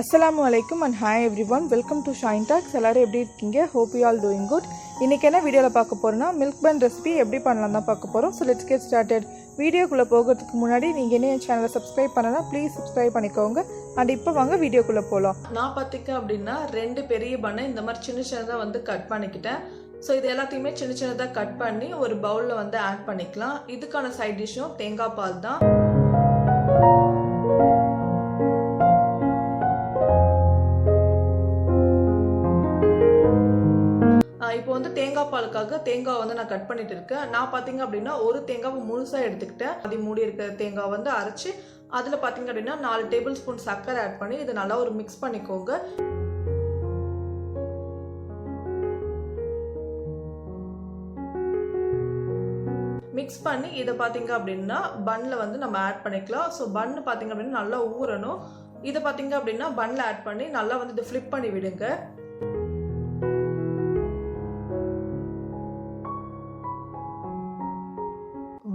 Assalamualaikum and hi everyone, welcome to Shayin Talks. எல்லாரும் எப்படி இருக்கீங்க? Hope you all doing good. இன்னைக்கு என்ன வீடியோல பார்க்க போறோம்னா milk bun recipe எப்படி பண்ணலாம் தான் பார்க்க போறோம். So let's get started. வீடியோக்குள்ள போகிறதுக்கு முன்னாடி நீங்க என்ன சேனலை சப்ஸ்கிரைப் பண்ணனா ப்ளீஸ் சப்ஸ்கிரைப் பண்ணிக்கோங்க. அண்ட் இப்போ வாங்க வீடியோக்குள்ள போலாம். நான் பாத்தீங்க அப்படினா ரெண்டு பெரிய பண்ணை இந்த மாதிரி சின்ன சின்னதா வந்து கட் பண்ணிக்கிட்டேன். ஸோ இது எல்லாத்தையுமே சின்ன சின்னதாக கட் பண்ணி ஒரு பவுலில் வந்து ஆட் பண்ணிக்கலாம். இதுக்கான சைட் டிஷ்ஷும் தேங்காய் பால் தான். இப்போ வந்து தேங்காய் பாலுக்காக தேங்காய் வந்து நான் கட் பண்ணிட்டு இருக்கேன். நான் பார்த்தீங்க அப்படின்னா ஒரு தேங்காவை முழுசாக எடுத்துக்கிட்டேன். அது மூடி இருக்கிற தேங்காய் வந்து அரைச்சி அதில் பார்த்தீங்க அப்படின்னா 4 டேபிள் ஸ்பூன் சர்க்கரை ஆட் பண்ணி இதை நல்லா ஒரு மிக்ஸ் பண்ணிக்கோங்க. மிக்ஸ் பண்ணி இதை பார்த்தீங்க அப்படின்னா பன்னில் வந்து நம்ம ஆட் பண்ணிக்கலாம். ஸோ பன்னு பார்த்தீங்க அப்படின்னா நல்லா ஊறணும். இதை பார்த்தீங்க அப்படின்னா பன்னில் ஆட் பண்ணி நல்லா வந்து இதை ஃப்ளிப் பண்ணி விடுங்க.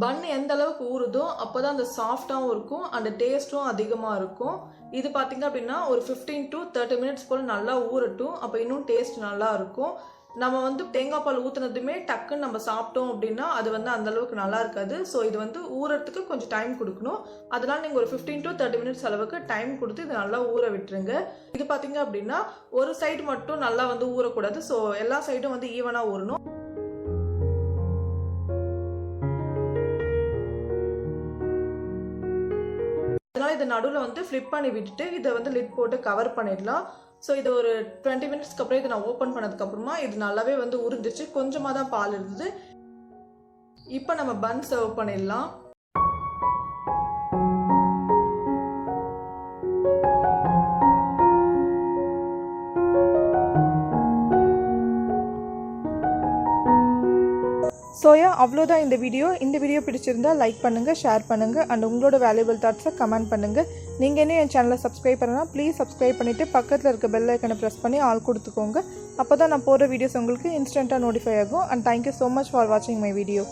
பன் எந்த அளவுக்கு ஊறுதோ அப்போதான் அந்த சாஃப்டாகவும் இருக்கும், அந்த டேஸ்ட்டும் அதிகமாக இருக்கும். இது பார்த்தீங்க அப்படின்னா ஒரு 15 to 30 மினிட்ஸ் போல் நல்லா ஊறட்டும். அப்போ இன்னும் டேஸ்ட் நல்லா இருக்கும். நம்ம வந்து தேங்காய் பால் ஊற்றுனதுமே டக்குன்னு நம்ம சாப்பிட்டோம் அப்படின்னா அது வந்து அந்த அளவுக்கு நல்லா இருக்காது. ஸோ இது வந்து ஊறத்துக்கு கொஞ்சம் டைம் கொடுக்கணும். அதனால நீங்கள் ஒரு 15 to 30 மினிட்ஸ் அளவுக்கு டைம் கொடுத்து இது நல்லா ஊற விட்டுருங்க. இது பார்த்தீங்க அப்படின்னா ஒரு சைடு மட்டும் நல்லா வந்து ஊறக்கூடாது. ஸோ எல்லா சைடும் வந்து ஈவனாக ஊறணும். அதனால இதை நடுவில் வந்து ஃப்ளிப் பண்ணி விட்டுட்டு இதை வந்து லிட் போட்டு கவர் பண்ணிடலாம். ஸோ இது ஒரு 20 மினிட்ஸ்க்கு அப்புறம் இதை நான் ஓப்பன் பண்ணதுக்கப்புறமா இது நல்லாவே வந்து உறிஞ்சிச்சு. கொஞ்சமாக தான் பால் இருந்தது. இப்போ நம்ம பன் சர்வ் பண்ணிடலாம். ஸோயா அவ்வளோதான் இந்த வீடியோ பிடிச்சிருந்தா லைக் பண்ணுங்கள், ஷேர் பண்ணுங்கள் அண்ட் உங்களோட வேல்யூபிள் தாட்ஸை கமெண்ட் பண்ணுங்கள். நீங்கள் இன்னும் என் சேனலை சப்ஸ்கிரைப் பண்ணலாம் ப்ளீஸ் சப்ஸ்கிரைப் பண்ணிவிட்டு பக்கத்தில் இருக்க பெல் ஐக்கனை ப்ரெஸ் பண்ணி ஆல் கொடுத்துக்கோங்க. அப்போ தான் நான் போடுற வீடியோஸ் உங்களுக்கு இன்ஸ்டண்ட்டாக நோட்டிஃபை ஆகும். And thank you so much for வாட்சிங் மை வீடியோ.